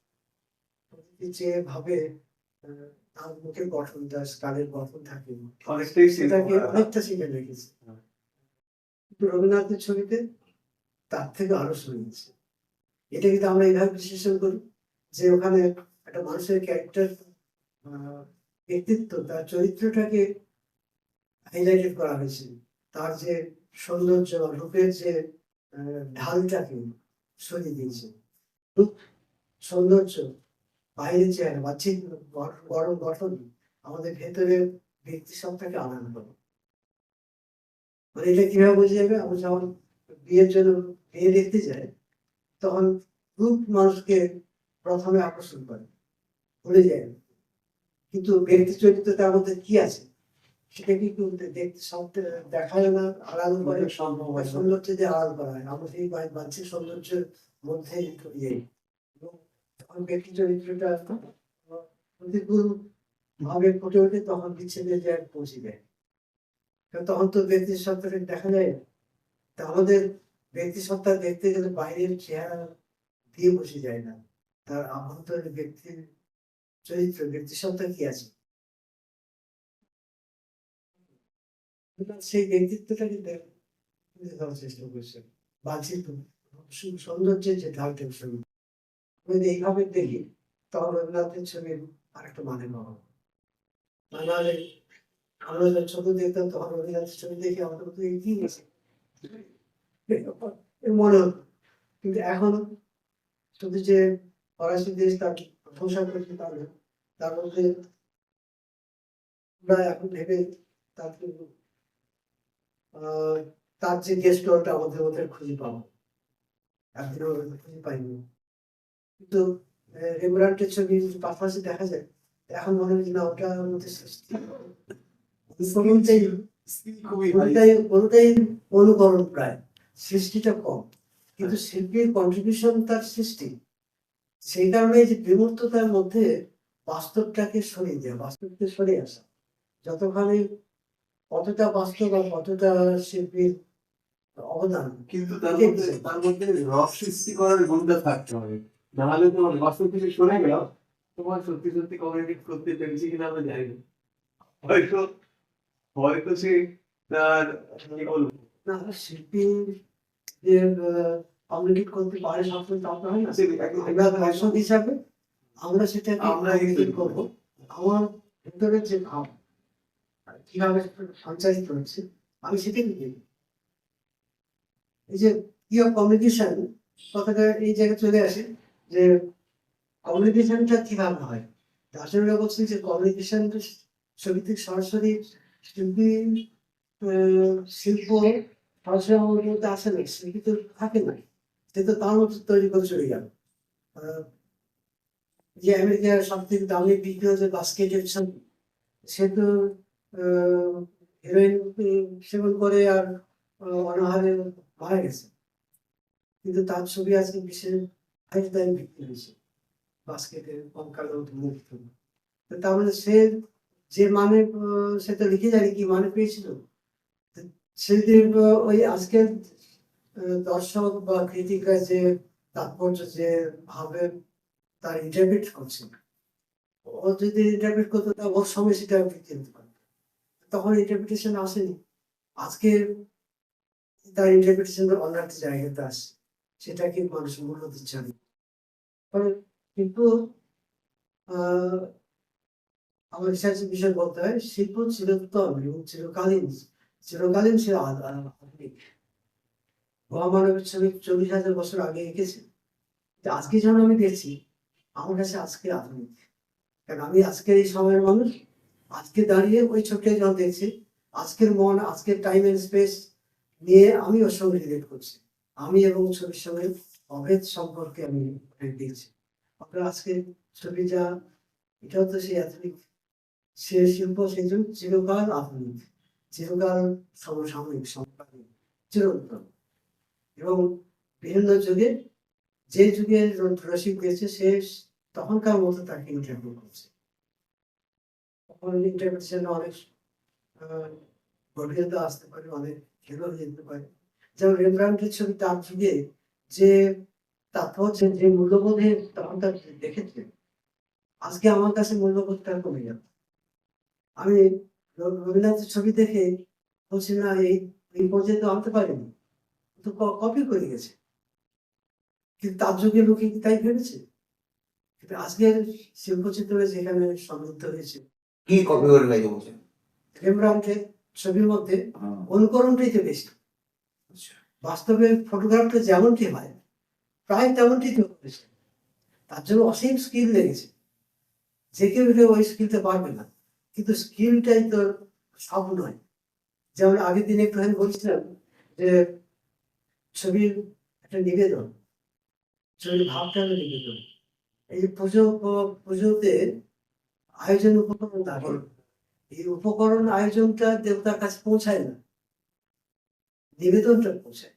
প্রকৃতি যেভাবে তার মুখের গঠনটা, স্কালের গঠন থাকে, সেটাকে অনেকটা শিখে রেখেছে। কিন্তু রবীন্দ্রনাথের ছবিতে তার থেকে আরো শুনেছে, এটা কিন্তু আমরা এইভাবে বিশ্লেষণ করি যে ওখানে একটা মানুষের ক্যারেক্টার, ব্যক্তিত্ব, তার চরিত্রটাকে হাইলাইটেড করা হয়েছে, তার যে সৌন্দর্য রূপের যে ঢালটাকে সরিয়ে দিয়েছে। রূপ, সৌন্দর্য, বাইরের চেহারা, বাহ্যিক গঠন গঠন আমাদের ভেতরে ব্যক্তি সত্তাকে আনয়ন করে। মানে এটা কিভাবে বোঝা যাবে? আমরা যখন বিয়ের জন্য মেয়ে দেখতে যাই, তখন রূপ মানুষকে প্রথমে আকর্ষণ করে, ভুলে যায় না। কিন্তু ব্যক্তি চরিত্রটার মধ্যে কি আছে সেটা কিন্তু দেখতে সব দেখা যায় না, আড়াল করে সম্ভব হয় না। সৌন্দর্য দিয়ে আড়াল করা হয়। আমরা সেই বাহ্যিক সৌন্দর্যের মধ্যে ইয়ে এবং যখন ব্যক্তি চরিত্রটা প্রতিকূল ভাবে ফুটে ওঠে, তখন বিচ্ছেদের জায়গায় পৌঁছে যায়। কারণ তখন তো ব্যক্তির সত্তাকে দেখা যায় না। তা আমাদের ব্যক্তি সত্তা দেখতে গেলে বাইরের চেহারা দিয়ে বসে যায় না, তার আভ্যন্তরের ব্যক্তির চরিত্র, ব্যক্তি সত্তা কি আছে, সেই ব্যক্তিত্বটাকে দেখার চেষ্টা করছে। বাহ্যিক সৌন্দর্যের যে ঢালটা ছবি যদি এইভাবে দেখি, তখন রবীন্দ্রনাথের ছবির আরেকটা মানে পাবো। নাহলে আমরা যখন ছোট দেখতাম, তখন রবীন্দ্রনাথের ছবি দেখে আমাদের মতো এই কি আছে মনে হতো। কিন্তু এখন শুধু যে ফরাসি দেশ তার প্রশংসা করছে তা না, তার মধ্যে আমরা এখন ভেবে তার কিন্তু তার যে গেস্টটা আমাদের মধ্যে খুঁজে পাবো, একদিনও খুঁজে পাইনি। কিন্তু রেমব্রান্ডের ছবি পাশাপাশি দেখা যায়, এখন মনে হয় না ওটার মধ্যে সৃষ্টি খুবই কোনোটাই অনুকরণ প্রায়, সৃষ্টিটা কম, কিন্তু শিল্পীর কন্ট্রিবিউশন তার সৃষ্টি। সেই কারণে যে বিমূর্ততার মধ্যে বাস্তবটাকে সরিয়ে দেওয়া, বাস্তবকে সরিয়ে আসা, যতখানি কতটা বাস্তব আর কতটা শিল্পীর অবদান। কিন্তু তার মধ্যে রস সৃষ্টি করার গুণটা থাকতে হবে, নাহলে তোমার বাস্তব থেকে সরে গেল, তোমার সত্যি সত্যি কমিউনিকেট করতে পেরেছি কিনা আমরা জানি না। হয়তো হয়তো সে তার কি বলবো না, শিল্পী যে কমিউনিকেট করতে পারে সবসময় তা তো হয় না। আমরা দর্শক হিসাবে আমরা সেটাকে আমরা কমিউনিকেট করবো। আমার ভেতরে যে ভাব কিভাবে সঞ্চারিত হচ্ছে, আমি সেটাই দেখি। এই যে কি অফ কমিউনিকেশন কথাটা এই জায়গায় চলে আসে, যে কমিউনিকেশনটা কিভাবে হয়। দার্শনিকরা বলছেন যে কমিউনিকেশন ছবি থেকে সরাসরি শিল্পী শিল্প সরাসরি আমাদের মধ্যে আসে না, শিল্পী তো থাকে না, সে তো তার মতো তৈরি করে চলে গেল। যে আমেরিকার সব থেকে দামি বিক্রি হচ্ছে বাস্কেটের ছবি, সে তো হিরোইন সেবন করে আর অনাহারে মারা গেছে, কিন্তু তার ছবি আজকে বিশ্বের হাইট দামে বিক্রি হয়েছে বাস্কেটের কঙ্কালের মুখ। তার মানে সে যে মানে সে তো লিখে জানি কি মানে পেয়েছিল, সে যদি ওই আজকের দর্শক বা ক্রিটিকরা যে তাৎপর্য যে ভাবে তার ইন্টারপ্রিট করছে, ও যদি ইন্টারপ্রিট করতো তা ওর সময় সেটা বিক্রি হতে পারত। তখন ইন্টারপ্রিটেশন আসেনি, আজকে তার ইন্টারপ্রিটেশন অন্য একটা জায়গাতে আসে, সেটাকে মানুষ মূল্য দিচ্ছে না। কিন্তু আমার রিসার্চের বিষয় বলতে হয়, শিল্প চিরন্তন এবং চিরকালীন সে আধুনিক। মহামানবের ছবি 40,000 বছর আগে এঁকেছে, আজকে যখন আমি দেখছি আমার কাছে আজকে আধুনিক। কারণ আমি আজকের এই সময়ের মানুষ, আজকে দাঁড়িয়ে ওই ছবিটা যখন দেখছি, আজকের মন, আজকের টাইম এন্ড স্পেস নিয়ে আমি ওর সঙ্গে রিলেট করছি। আমি এবং ছবির সঙ্গে অভেদ সম্পর্কে আমি দেখছি। আপনার আজকের ছবি যা, এটাও তো সেই আধুনিক, সে শিল্প সেই জন্য চিরকাল আধুনিক, চিরকাল সমসাময়িক, সমকালীন, চিরন্তন। এবং বিভিন্ন যুগে যে যুগে রসিক দিয়েছে সে তখনকার মতো তাকে ইন্টারভিউ করছে, তখন ইন্টারপ্রিটেশন অনেক গভীরতা আসতে পারে, অনেক খেলো হয়ে যেতে পারে। যেমন রেমব্রান্ডের ছবি তার যুগে যে তাৎপর্য, যে মূল্যবোধে তখন তার দেখেছে, আজকে আমার কাছে মূল্যবোধটা কমে যাবে। আমি রবীন্দ্রনাথের ছবি দেখে বলছি না এই পর্যায়ে তো আনতে পারিনি, তো কপি করে গেছে, কিন্তু তার যুগে লোকে কি তাই ভেবেছে? কিন্তু আজকের শিল্পচিত্রে যেখানে সমৃদ্ধ হয়েছে, কি কপি করে গাইতে বলছেন? রেমব্রান্ডের ছবির মধ্যে হ্যাঁ, অনুকরণটাই তো বেশি। আচ্ছা। বাস্তবে ফটোগ্রাফটা যেমনটি হয় প্রায় তেমনটি তো করেছে। তার জন্য অসীম স্কিল লেগেছে। যে কেউ এটা ওই স্কিলতে পারবে না, কিন্তু স্কিলটাই তো সব নয়। যেমন আগের দিনে একটু আমি বলছিলাম যে ছবির একটা নিবেদন, ছবির ভাবটা হলো নিবেদন। এই যে পুজোতে আয়োজন উপকরণ থাকে, এই উপকরণ আয়োজনটা দেবতার কাছে পৌঁছায় না, নিবেদনটা পৌঁছায়।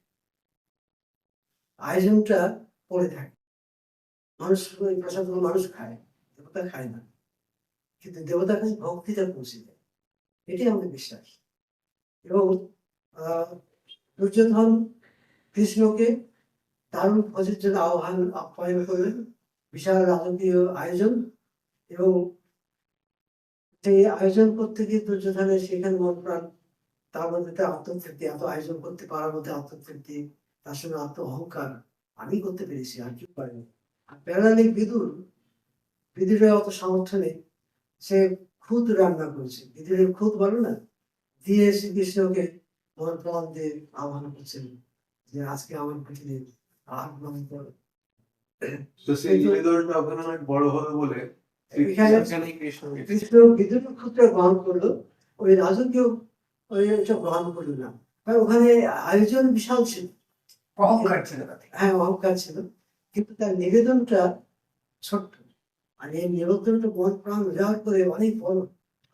আয়োজনটা পড়ে থাকে, মানুষ ওই প্রসাদগুলো মানুষ খায়, দেবতা খায় না, কিন্তু দেবতার কাছে ভক্তিটা পৌঁছে যায়। এটাই আমাদের বিশ্বাস। এবং দুর্যোধন কৃষ্ণকে দারুণ ভোজের জন্য আপ্যায়ন করলেন, বিশাল রাজকীয় আয়োজন। এবং সেই আয়োজন করতে গিয়ে দুর্যোধনের সেখানে মন প্রাণ, তার মধ্যে একটা আত্মতৃপ্তি, এত আয়োজন করতে পারার মধ্যে আত্মতৃপ্তি, তার সঙ্গে আত্ম অহংকার, আমি করতে পেরেছি আর কেউ পারেনি। আর প্যারালিক বিদুরের অত সামর্থ্য নেই, সে খুদ রান্না করেছে, বিদুরের খুদ বলো না, দিয়ে শ্রীকৃষ্ণকে মন প্রাণ দিয়ে আহ্বান করছেন যে আজকে আমার পৃথিবীর আর গ্রহণ করো। তো সেই নিবেদনটা ওখানে অনেক বড় হবে বলে এখানে কৃষ্ণ বিদুরের ক্ষুদ্র গ্রহণ করলো, ওই রাজকীয় ওই সব গ্রহণ করলো না, কারণ ওখানে আয়োজন বিশাল ছিল, অহংকার ছিল তাতে। হ্যাঁ অহংকার ছিল, কিন্তু তার নিবেদনটা ছোট্ট। আর এই নিবেদনটা মন প্রাণ উজাড় করে অনেক বড়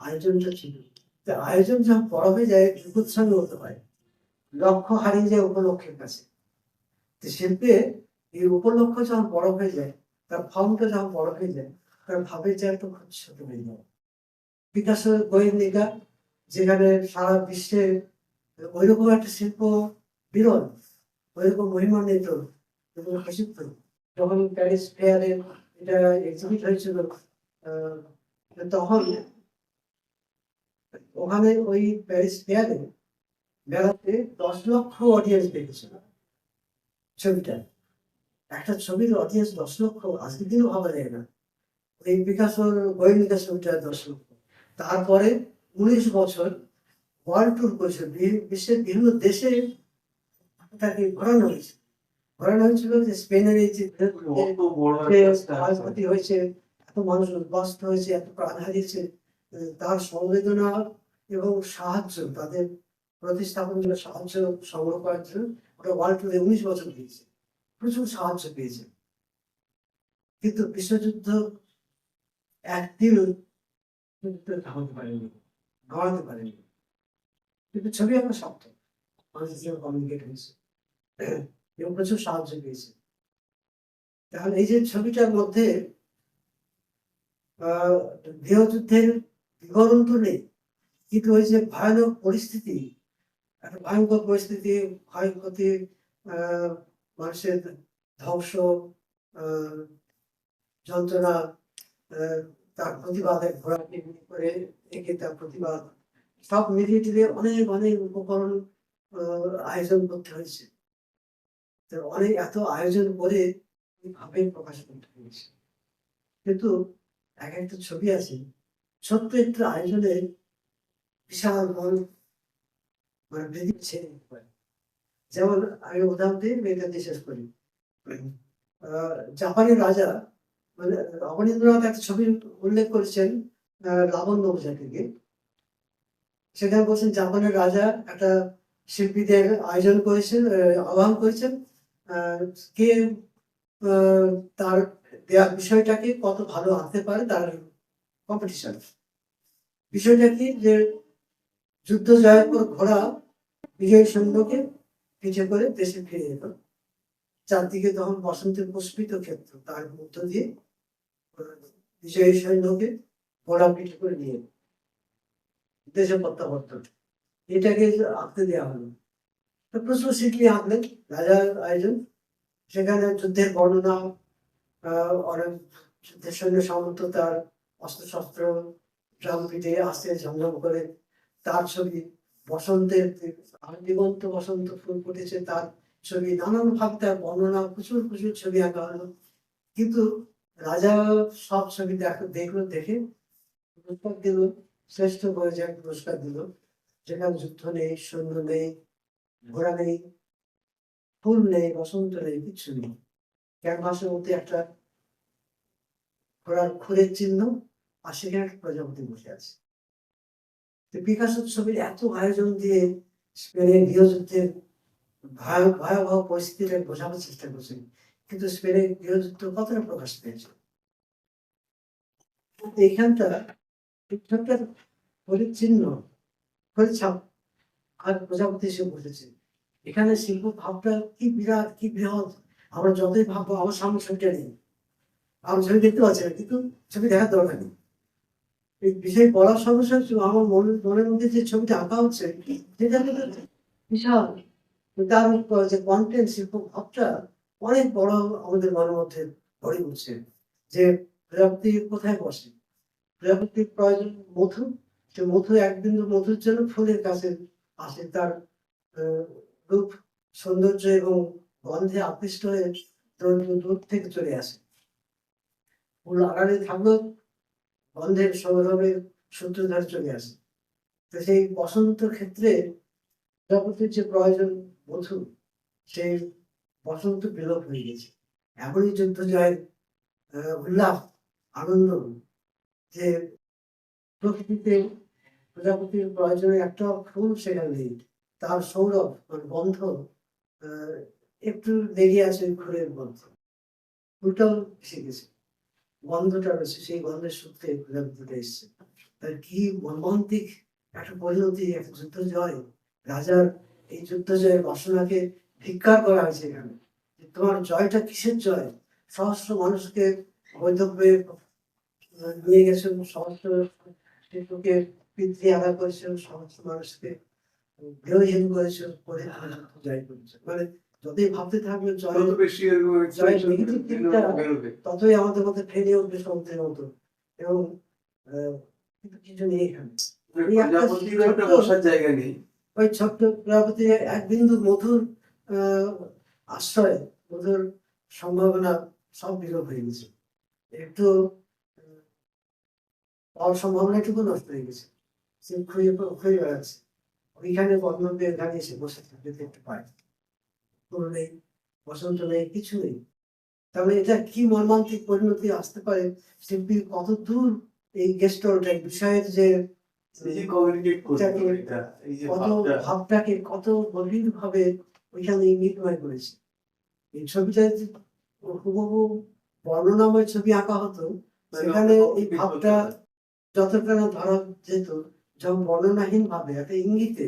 আয়োজনটা ছিল। তা আয়োজন যখন বড় হয়ে যায় বিপদসঙ্গ হতে হয়, লক্ষ্য হারিয়ে যায় উপলক্ষের কাছে। তো শিল্পে এই উপলক্ষ যখন বড় হয়ে যায়, তার ফর্মটা যখন বড় হয়ে যায়, তার ভাবের জায়গাটা খুব ছোট হয়ে যায়। পিকাসোর গোয়েন্দিকা, যেখানে সারা বিশ্বে ওইরকম একটা শিল্প বিরল, ওইরকম মহিমান্বিত এবং প্রসিদ্ধ। যখন প্যারিস ফেয়ারে এটা এক্সিবিট হয়েছিল, তখন ওখানে ওই প্যারিস ফেয়ারে মেলাতে 10 লক্ষ অডিয়েন্স দেখেছিল ছবিটা। একটা ছবির অডিয়েন্স 10 লক্ষ আজকের দিনও ভাবা যায় না। এই পিকাসোর গোয়েন্দিকা ছবিটা 10 লক্ষ। তারপরে 19 বছর ওয়ার্ল্ড ট্যুর করেছে, বিশ্বের বিভিন্ন দেশে তাকে ঘোরানো হয়েছিল যে স্পেনের এই যে অত বড় একটা ক্ষয়ক্ষতি হয়েছে, এত মানুষ উদ্বাস্ত হয়েছে, এত প্রাণ হারিয়েছে, তার সমবেদনা এবং সাহায্য, তাদের প্রতিস্থাপন জন্য সাহায্য সংগ্রহ করার জন্য ওটা ওয়ার্ল্ড ট্যুরে 19 বছর দিয়েছে, প্রচুর সাহায্য পেয়েছে। কিন্তু বিশ্বযুদ্ধ একদিন থামাতে পারেনি, গড়াতে পারেনি। কিন্তু ছবি আঁকা শক্ত, মানুষের সঙ্গে কমিউনিকেট হয়েছে এবং প্রচুর সাহায্য পেয়েছে। তাহলে এই যে ছবিটার মধ্যে গৃহযুদ্ধের বিবরণ তো নেই, কিন্তু ওই যে ভয়ানক পরিস্থিতি, একটা ভয়ঙ্কর পরিস্থিতি, ক্ষয়ক্ষতি, মানুষের ধ্বংস, যন্ত্রণা, তার প্রতিবাদে ঘোরাটি করে একে তার প্রতিবাদ, সব মিলিয়ে টিলিয়ে অনেক অনেক উপকরণ আয়োজন করতে হয়েছে। তো অনেক এত আয়োজন করে ভাবে প্রকাশ করতে হয়েছে। কিন্তু এক একটা ছবি আছে ছোট্ট একটু আয়োজনে বিশাল বড় মানে বৃদ্ধি ছেড়ে দিতে পারে। যেমন আমি উদাহরণ দিয়ে মেয়েটা দিয়ে শেষ করি। জাপানের রাজা মানে অবনীন্দ্রনাথ একটা ছবি উল্লেখ করেছেন, লাবণ্য উপজাতিকে। সেখানে বলছেন জাপানের রাজা একটা শিল্পীদের আয়োজন করেছেন, আহ্বান করেছেন, কে তার দেওয়া বিষয়টাকে কত ভালো আনতে পারে তার কম্পিটিশন। বিষয়টা কি যে যুদ্ধ জয়ের পর ঘোড়া বিজয়ী সৈন্যকে পিছিয়ে করে দেশে ফিরে যেত, চারদিকে তখন বসন্তের পুষ্পিত ক্ষেত্র, তার মধ্য দিয়ে বিজয়ী সৈন্যকে ঘোড়া পিঠে করে নিয়ে দেশে প্রত্যাবর্তন, এটাকে আঁকতে দেওয়া হলো। তো প্রচুর শিল্পী আঁকলেন, রাজার আয়োজন, সেখানে যুদ্ধের বর্ণনা, অনেক যুদ্ধের সৈন্য সামন্ত, তার অস্ত্রশস্ত্র, ড্রাম পিঠে আসতে ঝমঝম করে, তার ছবি, বসন্তের দিগন্ত বসন্ত ফুল ফুটেছে তার ছবি, নানান ভাবে তার বর্ণনা, প্রচুর প্রচুর ছবি আঁকা হলো। কিন্তু রাজা সব ছবি দেখলো, দেখে পুরস্কার দিল, শ্রেষ্ঠ পর্যায়ে পুরস্কার দিল, যেখানে যুদ্ধ নেই, সৈন্য নেই, ঘোড়া নেই, ফুল নেই, বসন্ত নেই, কিচ্ছু নেই। ক্যানভাসের মধ্যে একটা ঘোড়ার খুরের চিহ্ন, আর সেখানে একটা প্রজাপতি বসে আছে। তো পিকাসোর ছবির এত আয়োজন দিয়ে স্পেনের গৃহযুদ্ধের ভয়াবহ পরিস্থিতিটা বোঝানোর চেষ্টা করছেন, কিন্তু স্পেনের গৃহযুদ্ধ কতটা প্রকাশ পেয়েছে এইখানটা, এখানকার পরিচ্ছিন্ন পরিচ্ছাপ আর প্রজাপতি এসে বসেছে। এখানে শিল্প ভাবটা কি বিরাট, কি বৃহৎ। আমরা যতই ভাববো, আমার সামনে ছবিটা নেই, আমার ছবি দেখতে পাচ্ছি না, কিন্তু ছবি দেখার দরকার নেই। এই বিষয় পড়ার সঙ্গে সঙ্গে আমার মনের মধ্যে যে ছবিটা আঁকা হচ্ছে, সেটা কিন্তু বিশাল। তার যে কন্টেন্ট, শিল্প ভাবটা অনেক বড় আমাদের মনের মধ্যে গড়ে উঠছে। যে প্রজাপতি কোথায় বসে, প্রজাপতির প্রয়োজন মধু, সে মধু এক বিন্দু মধুর জন্য ফুলের কাছে আসে, তার রূপ, সৌন্দর্য এবং গন্ধে আকৃষ্ট হয়ে দূর থেকে চলে আসে। ফুল আড়ালে থাকলেও গন্ধের সৌরভের সূত্রধার চলে আসে। তো সেই বসন্ত ক্ষেত্রে প্রজাপতির যে প্রয়োজন মধু, সেই বসন্ত বিলোপ হয়ে গেছে। এমনই যুদ্ধ জয়ের উল্লাস, আনন্দ, যে প্রকৃতিতে প্রজাপতির প্রয়োজনে একটা ফুল সেখানে নেই, তার সৌরভ মানে গন্ধ একটু লেগে আছে ওই ফুলের গন্ধ, ফুলটাও এসে গেছে, গন্ধটা রয়েছে, সেই গন্ধের সূত্রে প্রজাপতিটা এসছে। তার কি মর্মান্তিক একটা পরিণতি, একটা যুদ্ধ জয়। রাজার এই যুদ্ধ জয়ের বাসনাকে ধিক্কার করা হয়েছে এখানে। তোমার জয়টা কিসের জয়? সহস্র মানুষকে বৈধব্যে নিয়ে গেছে, সহস্র শিশুকে পিতৃ আঘাত করেছে, সহস্র মানুষকে গৃহহীন করেছে, করে জয় করেছে। মানে যতই ভাবতে থাকবে জয়ের নেগেটিভ দিকটা, ততই আমাদের মধ্যে ফেলে উঠবে সমুদ্রের মতো। এবং কিন্তু কিছু নেই এখানে, বসার জায়গা নেই। ওই ছোট্ট প্রজাপতি এক বিন্দু মধুর আশ্রয়, মধুর সম্ভাবনা সব বিলোপ হয়ে গেছে। একটু সম্ভাবনাটুকু নষ্ট হয়ে গেছে, সে খুঁয়ে বেড়াচ্ছে। ওইখানে বর্ণবে এখানে এসে বসে থাকতে দেখতে পায়, ফুল নেই, বসন্ত নেই, কিছু নেই। তাহলে এটা কি মর্মান্তিক পরিণতি আসতে পারে, শিল্পী কত দূর এই গেস্টলটা বিষয়ের যে কত ভাবটাকে কত গভীর ভাবে ওইখানে ইঙ্গিতময় করেছে। এই ছবিটা হুবহু বর্ণনাময় ছবি আঁকা হতো, সেখানে এই ভাবটা যতটা না ধরা যেত, যখন বর্ণনাহীন ভাবে একটা ইঙ্গিতে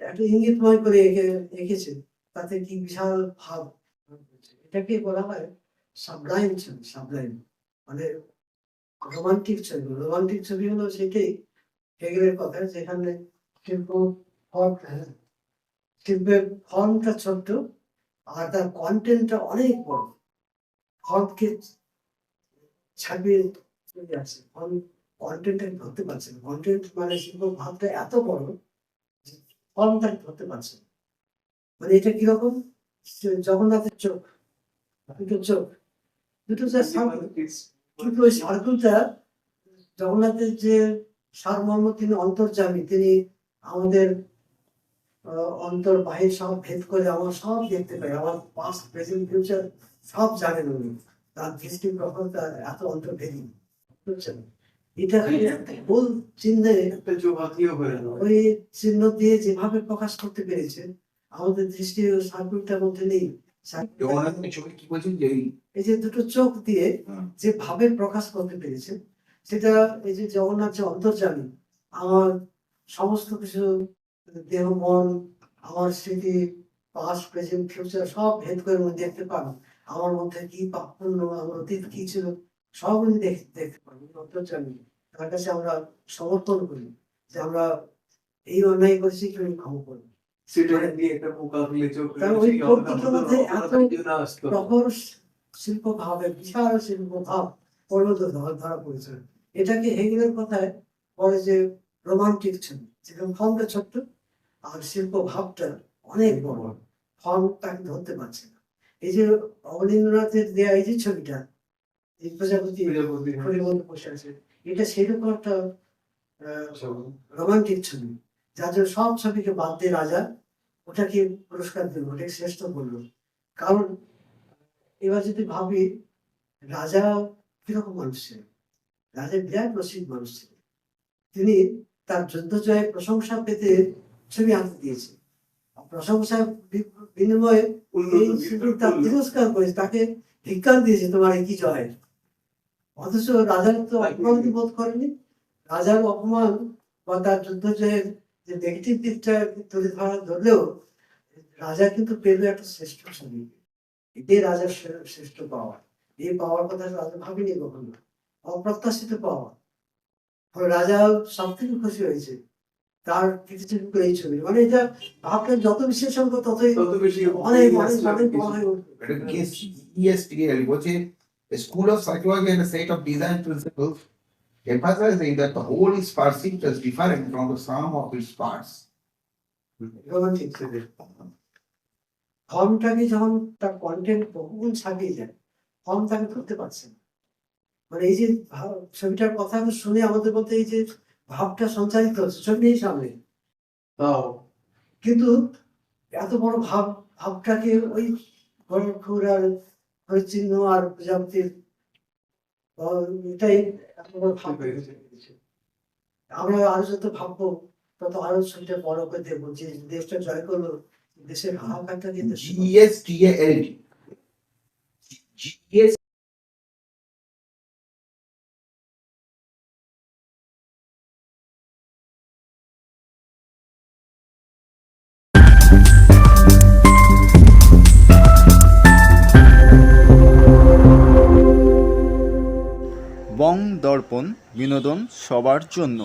একটা ইঙ্গিতময় করে এঁকেছে, তাতে কি বিশাল ভাব। এটাকে বলা হয় সাবলাইম ছবি, সাবলাইম মানে রোমান্টিক ছবি। রোমান্টিক ছবি হলো সেটাই হেগেলের কথা, যেখানে শিল্প শিল্পের ফর্মটা ছোট্ট আর তার কন্টেন্টটা অনেক বড়, ফর্মকে ছাপিয়ে চলে আসে, কন্টেন্টটাকে ধরতে পারছে না। কন্টেন্ট মানে শিল্প ভাবটা এত বড়, ফর্মটাকে ধরতে পারছে না। মানে এটা কিরকম, জগন্নাথের চোখ, দুটো চোখ, দুটো যে সার্কেল, কিন্তু ওই সার্কেলটা জগন্নাথের যে সারমর্ম, তিনি অন্তর্যামী, তিনি আমাদের অন্তর বাহির সব ভেদ করে আমার সব দেখতে পাই, আমার পাস্ট প্রেজেন্ট ফিউচার সব জানেন উনি। তার দৃষ্টি প্রখরতা এত অন্তর্ভেদী, বুঝছেন? এটা ভুল চিহ্নে ওই চিহ্ন দিয়ে যেভাবে প্রকাশ করতে পেরেছে, আমাদের দৃষ্টি সার্কেলটার মধ্যে নেই। এই যে দুটো চোখ দিয়ে যে ভাবের প্রকাশ করতে পেরেছে, সেটা এই যে জগন্নাথ যে অন্তর্যামী, আমার সমস্ত কিছু দেহ মন, আমার স্মৃতি, পাস্ট প্রেজেন্ট ফিউচার সব ভেদ করে উনি দেখতে পান। আমার মধ্যে কি পাপ পুণ্য, আমার অতীত কি ছিল, সব উনি দেখতে পান। অন্তর্যামী, তার কাছে আমরা সমর্পণ করি যে আমরা এই অন্যায় করেছি, কি উনি ক্ষমা করবেন। প্রখর শিল্প ভাবে, বিশাল শিল্প ভাব ধরা পড়েছে। এটাকে হেগেলের কথায় বলে যে রোমান্টিক ছবি, যেখানে ফর্মটা ছোট্ট আর শিল্প ভাবটা অনেক বড়, ফর্ম তাকে ধরতে পারছে না। এই যে অবনীন্দ্রনাথের দেয়া এই যে ছবিটা, এই প্রজাপতি ফুলের মধ্যে বসে আছে, এটা সেরকম একটা রোমান্টিক ছবি, যার জন্য সব ছবিকে বাদ দিয়ে রাজা ওটাকে পুরস্কার দিল, ওটাকে শ্রেষ্ঠ করলো। কারণ এবার যদি ভাবি, রাজা কিরকম মানুষ ছিলেন? রাজা বিরাট রসিক মানুষ ছিলেন। তিনি তার যুদ্ধ জয়ে প্রশংসা পেতে ছবি আঁকতে দিয়েছে, প্রশংসার বিনিময়ে এই ছবি তার তিরস্কার করেছে, তাকে ধিক্কার দিয়েছে, তোমার কি জয়। অথচ রাজার তো অপমান বোধ করেনি। রাজার অপমান বা তার যুদ্ধ জয়ের যে নেগেটিভ দিকটা তুলে ধরলেও রাজা কিন্তু পেল একটা শ্রেষ্ঠ ছবি। এটাই রাজার শ্রেষ্ঠ পাওয়া। এই পাওয়ার কথা রাজা ভাবিনি কখনো, অপ্রত্যাশিত পাওয়া। রাজা সব থেকে খুশি হয়েছে তার কিছু এই ছবি, মানে এটা ভাবটা যত বিশেষজ্ঞ ততই বেশি অনেক অনেক অনেক বড় হয়ে উঠবে। এটা GES clearly বলছে a school of psychology and a set of design principles emphasizing that the whole is perceived as different from the sum of its parts. Romantic ছবি ফর্মটাকে যখন তার কন্টেন্ট বহুগুণ ছাপিয়ে যায়, ফর্ম তাকে ধরতে পারছে না। মানে এই যে ছবিটার কথা শুনে আমাদের মধ্যে এই যে ভাবটা সঞ্চারিত হচ্ছে, ছবি নেই সামনে, কিন্তু এত বড় ভাবটাকে ওই গণক্ষুর আর হরিচিহ্ন আর প্রজাপতির এটাই এত বড় ভাব হয়ে গেছে। আমরা আরো যত ভাববো তত আরো ছবিটা বড় করে দেখবো, যে দেশটা জয় করলো, দেশের হাহাকারটা কিন্তু GES TALD. GES বং দর্পণ, বিনোদন সবার জন্য।